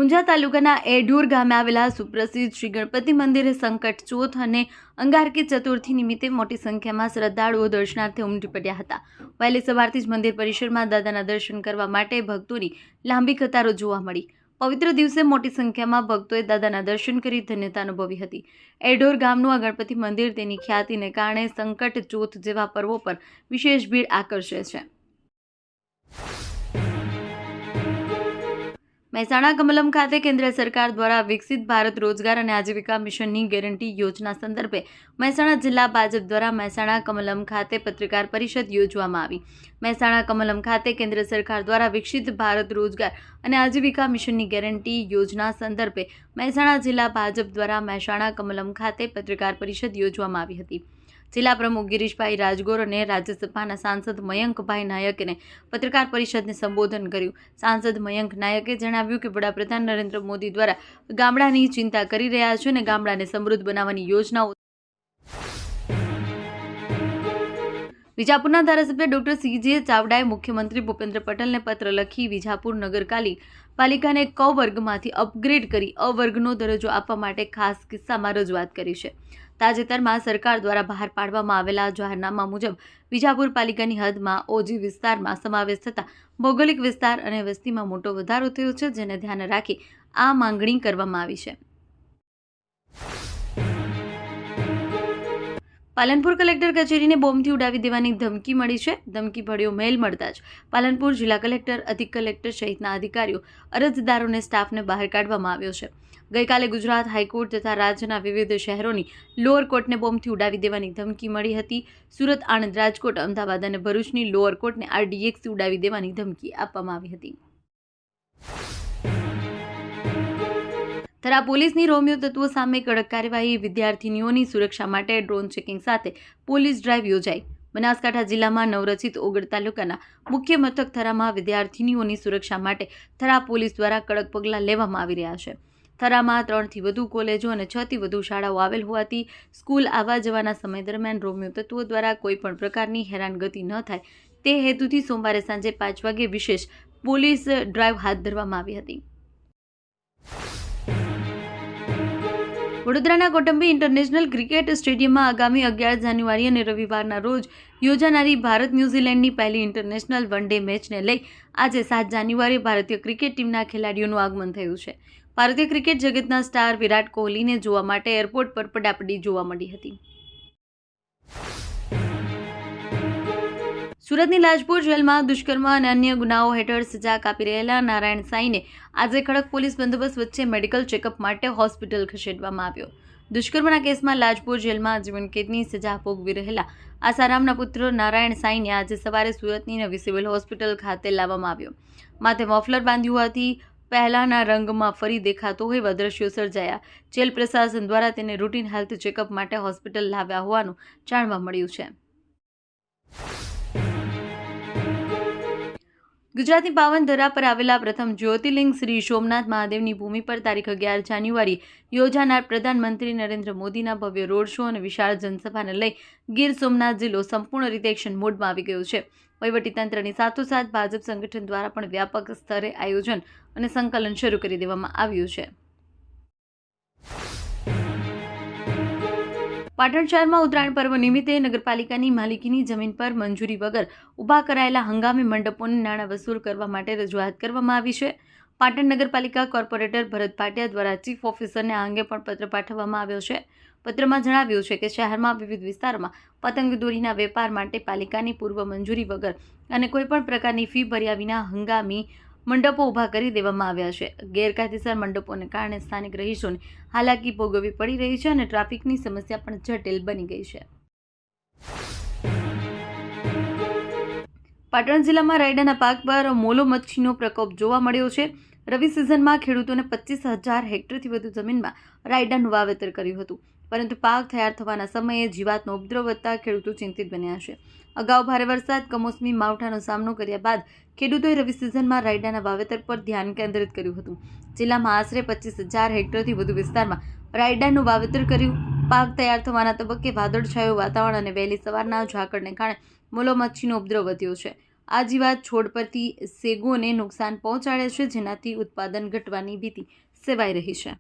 ઊંઝા તાલુકાના એઢોર ગામે આવેલા સુપ્રસિદ્ધ શ્રી ગણપતિ મંદિરે સંકટ ચોથ અને અંગારકી ચતુર્થી નિમિત્તે મોટી સંખ્યામાં શ્રદ્ધાળુઓ દર્શનાર્થે ઉમટી પડ્યા હતા। વહેલી સવારથી જ મંદિર પરિસરમાં દાદાના દર્શન કરવા માટે ભક્તોની લાંબી કતારો જોવા મળી। પવિત્ર દિવસે મોટી સંખ્યામાં ભક્તોએ દાદાના દર્શન કરી ધન્યતા અનુભવી હતી। એઢોર ગામનું આ ગણપતિ મંદિર તેની ખ્યાતિને કારણે સંકટ ચોથ જેવા પર્વો પર વિશેષ ભીડ આકર્ષે છે। મહેસાણા કમલમ ખાતે કેન્દ્ર સરકાર દ્વારા વિકસિત ભારત રોજગાર અને આજીવિકા મિશનની ગેરંટી યોજના સંદર્ભે મહેસાણા જિલ્લા ભાજપ દ્વારા મહેસાણા કમલમ ખાતે પત્રકાર પરિષદ યોજવામાં આવી। મહેસાણા કમલમ ખાતે કેન્દ્ર સરકાર દ્વારા વિકસિત ભારત રોજગાર અને આજીવિકા મિશનની ગેરંટી યોજના સંદર્ભે મહેસાણા જિલ્લા ભાજપ દ્વારા મહેસાણા કમલમ ખાતે પત્રકાર પરિષદ યોજવામાં આવી હતી। જિલ્લા પ્રમુખ ગિરીશભાઈ રાજગોર અને રાજ્યસભાના સાંસદ મયંકભાઈ નાયકે પત્રકાર પરિષદને સંબોધન કર્યું। સાંસદ મયંક નાયકે જણાવ્યું કે વડાપ્રધાન નરેન્દ્ર મોદી દ્વારા ગામડાની ચિંતા કરી રહ્યા છે અને ગામડાને સમૃદ્ધ બનાવવાની યોજનાઓ। વિજાપુરના ધારાસભ્ય ડોક્ટર સીજે ચાવડાએ મુખ્યમંત્રી ભૂપેન્દ્ર પટેલને પત્ર લખી વિજાપુર નગરપાલિકાને ક વર્ગમાંથી અપગ્રેડ કરી અ વર્ગનો દરજ્જો આપવા માટે ખાસ કિસ્સામાં રજૂઆત કરી છે। તાજેતરમાં સરકાર દ્વારા બહાર પાડવામાં આવેલા જાહેરનામા મુજબ વિજાપુર પાલિકાની હદમાં ઓજી વિસ્તારમાં સમાવેશ થતાં ભૌગોલિક વિસ્તાર અને વસ્તીમાં મોટો વધારો થયો છે, જેને ધ્યાને રાખી આ માંગણી કરવામાં આવી છે। પાલનપુર કલેક્ટર કચેરીને બોમ્બથી ઉડાવી દેવાની ધમકી મળી છે। ધમકી ભર્યો મેલ મળતા જ પાલનપુર જિલ્લા કલેક્ટર, અધિક કલેક્ટર સહિતના અધિકારીઓ, અરજદારોને સ્ટાફને બહાર કાઢવામાં આવ્યો છે। ગઈકાલે ગુજરાત હાઈકોર્ટ તથા રાજ્યના વિવિધ શહેરોની લોઅર કોર્ટને બોમ્બથી ઉડાવી દેવાની ધમકી મળી હતી। સુરત, આણંદ, રાજકોટ, અમદાવાદ અને ભરૂચની લોઅર કોર્ટને RDXથી ઉડાવી દેવાની ધમકી આપવામાં આવી હતી। થરા પોલીસની રોમિયો તત્વો સામે કડક કાર્યવાહી। વિદ્યાર્થીનીઓની સુરક્ષા માટે ડ્રોન ચેકિંગ સાથે પોલીસ ડ્રાઈવ યોજાઈ। બનાસકાંઠા જિલ્લામાં નવરચિત ઓગળ તાલુકાના મુખ્ય મથક થરામાં વિદ્યાર્થીનીઓની સુરક્ષા માટે થરા પોલીસ દ્વારા કડક પગલાં લેવામાં આવી રહ્યા છે। થરામાં 3થી વધુ કોલેજો અને 6થી વધુ શાળાઓ આવેલ હોવાથી સ્કૂલ આવવા જવાના સમય દરમિયાન રોમિયો તત્વો દ્વારા કોઈપણ પ્રકારની હેરાનગતિ ન થાય તે હેતુથી સોમવારે સાંજે 5 વાગે વિશેષ પોલીસ ડ્રાઈવ હાથ ધરવામાં આવી હતી। વડોદરાના કોટંબી ઇન્ટરનેશનલ ક્રિકેટ સ્ટેડિયમમાં આગામી 11 જાન્યુઆરી અને રવિવારના રોજ યોજાનારી ભારત ન્યૂઝીલેન્ડની પહેલી ઇન્ટરનેશનલ વન ડે મેચને લઈ આજે 7 જાન્યુઆરી ભારતીય ક્રિકેટ ટીમના ખેલાડીઓનું આગમન થયું છે। ભારતીય ક્રિકેટ જગતના સ્ટાર વિરાટ કોહલીને જોવા માટે એરપોર્ટ પર પડાપડી જોવા મળી હતી। સુરતની લાજપોર જેલમાં દુષ્કર્મ અને અન્ય ગુનાઓ હેઠળ સજા કાપી રહેલા નારાયણ સાંઈને આજે કડક પોલીસ બંદોબસ્ત વચ્ચે મેડિકલ ચેકઅપ માટે હોસ્પિટલ ખસેડવામાં આવ્યો। દુષ્કર્મના કેસમાં લાજપોર જેલમાં જીવન કેદની સજા ભોગવી રહેલા આસારામના પુત્ર નારાયણ સાંઈને આજે સવારે સુરતની નવી સિવિલ હોસ્પિટલ ખાતે લાવવામાં આવ્યો। માથે મફલર બાંધ્યું હોવાથી પહેલાના રંગમાં ફરી દેખાતો હોય એવા દ્રશ્યો સર્જાયા। જેલ પ્રશાસન દ્વારા તેને રૂટીન હેલ્થ ચેકઅપ માટે હોસ્પિટલ લાવ્યા હોવાનું જાણવા મળ્યું છે। ગુજરાતની પાવન ધરા પર આવેલા પ્રથમ જ્યોતિર્લિંગ શ્રી સોમનાથ મહાદેવની ભૂમિ પર તારીખ 11 જાન્યુઆરી યોજાનાર પ્રધાનમંત્રી નરેન્દ્ર મોદીના ભવ્ય રોડ શો અને વિશાળ જનસભાને લઈ ગીર સોમનાથ જિલ્લો સંપૂર્ણ રીતે એક્શન મોડમાં આવી ગયો છે। વહીવટીતંત્રની સાથોસાથ ભાજપ સંગઠન દ્વારા પણ વ્યાપક સ્તરે આયોજન અને સંકલન શરૂ કરી દેવામાં આવ્યું છે। પાટણ શહેરમાં ઉત્તરાયણ પર્વ નિમિત્તે નગરપાલિકાની માલિકીની જમીન પર મંજૂરી વગર ઊભા કરાયેલા હંગામી મંડપોને નાણાં વસૂલ કરવા માટે રજૂઆત કરવામાં આવી છે। પાટણ નગરપાલિકા કોર્પોરેટર ભરત ભાટિયા દ્વારા ચીફ ઓફિસરને આ અંગે પણ પત્ર પાઠવવામાં આવ્યો છે। પત્રમાં જણાવ્યું છે કે શહેરમાં વિવિધ વિસ્તારોમાં પતંગ દોરીના વેપાર માટે પાલિકાની પૂર્વ મંજૂરી વગર અને કોઈપણ પ્રકારની ફી ભર્યા વિના હંગામી મંડપો ઊભા કરી દેવામાં આવ્યા છે। ગેરકાયદેસર મંડપોને કારણે સ્થાનિક રહીશોને હાલાકી ભોગવવી પડી રહી છે અને ટ્રાફિકની સમસ્યા પણ જટિલ બની ગઈ છે। પાટણ જિલ્લામાં રાયડાના પાક પર મોલો મચ્છીનો પ્રકોપ જોવા મળ્યો છે। રવિ સિઝનમાં ખેડૂતોને 25,000 હેક્ટરથી વધુ જમીનમાં રાયડાનું વાવેતર કર્યું હતું, પરંતુ પાક તૈયાર થવાના સમયે જીવાતનો ઉપદ્રવ વધતા ખેડૂતો ચિંતિત બન્યા છે। અગાઉ ભારે વરસાદ, કમોસમી માવઠાનો સામનો કર્યા બાદ ખેડૂતોએ રવિ સિઝનમાં રાયડાના વાવેતર પર ધ્યાન કેન્દ્રિત કર્યું હતું। જિલ્લામાં આશરે 25,000 હેક્ટરથી વધુ વિસ્તારમાં રાયડાનું વાવેતર કર્યું। પાક તૈયાર થવાના તબક્કે વાદળછાયું વાતાવરણ અને વહેલી સવારના ઝાકળને કારણે મોલો મચ્છીનો ઉપદ્રવ વધ્યો છે। આ જીવાત છોડ પરથી સેગોને નુકસાન પહોંચાડે છે, જેનાથી ઉત્પાદન ઘટવાની ભીતિ સેવાઈ રહી છે.